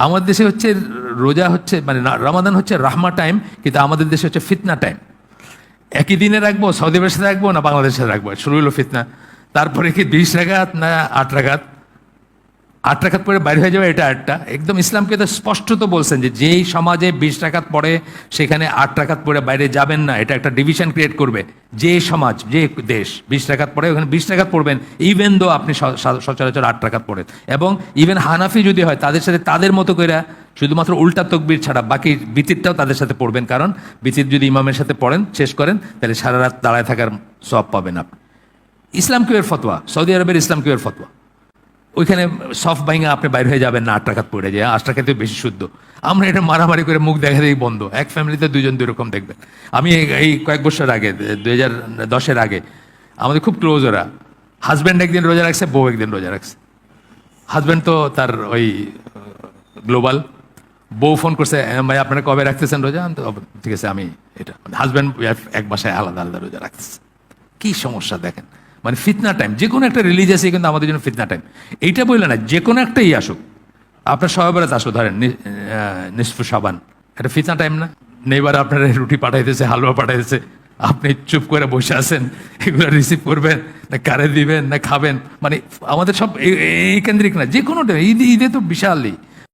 আমাদের দেশে হচ্ছে রোজা হচ্ছে মানে রমাদান হচ্ছে রাহমা টাইম, কিন্তু আমাদের দেশে হচ্ছে ফিতনা টাইম। একই দিনে রাখবো, সৌদি আরবের সাথে রাখবো না বাংলাদেশের সাথে রাখবো, শুরু হলো ফিতনা। তারপরে কি 20 রাকাত না 8 রাকাত, 8 রাকাত পরে বাইরে হয়ে যাবে, এটা একটা একদম ইসলামকে তো স্পষ্ট তো বলছেন যে যেই সমাজে 20 রাকাত পড়ে সেখানে 8 রাকাত পরে বাইরে যাবেন না, এটা একটা ডিভিশন ক্রিয়েট করবে। যে সমাজ যে দেশ 20 রাকাত পড়ে ওখানে 20 রাকাত পড়বেন, ইভেন দো আপনি সচরাচর 8 রাকাত পড়েন। এবং ইভেন হানাফি যদি হয় তাদের সাথে তাদের মতো করে শুধুমাত্র উল্টা তকবির ছাড়া বাকি বিতিরটাও তাদের সাথে পড়বেন, কারণ বিতির যদি ইমামের সাথে পড়েন শেষ করেন তাহলে সারা রাত দাঁড়ায় থাকার সওয়াব পাবেন আপনি। ইসলাম কিউয়ের ফতোয়া, সৌদি আরবের ইসলাম কিউয়ের ফতোয়া। ওইখানে সফট বাইঙ্গা আপনি বাইরে হয়ে যাবেন না, 8 টাকাত পড়ে যায়, 8 টাকাতে বেশি শুদ্ধ। আমরা এটা মারামারি করে মুখ দেখা দিয়েই বন্ধ, এক ফ্যামিলিতে দুজন দুই রকম দেখবেন। আমি এই কয়েক বছর আগে 2010-এর আগে আমাদের খুব ক্লোজ ওরা, হাজব্যান্ড একদিন রোজা রাখছে, বউ একদিন রোজা রাখছে। হাজব্যান্ড তো তার ওই গ্লোবাল, বউ ফোন করছে, ভাই আপনারা কবে রাখতেছেন রোজা? আমি তো ঠিক আছে, আমি এটা হাজব্যান্ড এক বাসায় আলাদা আলাদা রোজা রাখতেছে। কি সমস্যা দেখেন, মানে ফিতনা টাইম। যে কোনো একটা রিলিজিয়াসই কিন্তু আমাদের জন্য ফিতনা টাইম। এইটা বললে না, যে কোনো একটাই আসুক, আপনার সবাই বেড়াতে আসো, ধরেন নিসফু সাবান, এটা ফিতনা টাইম না? নেইবার আপনারা রুটি পাঠাইতেছে, হালুয়া পাঠাইতেছে, আপনি চুপ করে বসে আছেন, এগুলো রিসিভ করবেন না কারে দিবেন না খাবেন? মানে আমাদের সব এই কেন্দ্রিক না, যে কোনো ঈদে তো বিশালই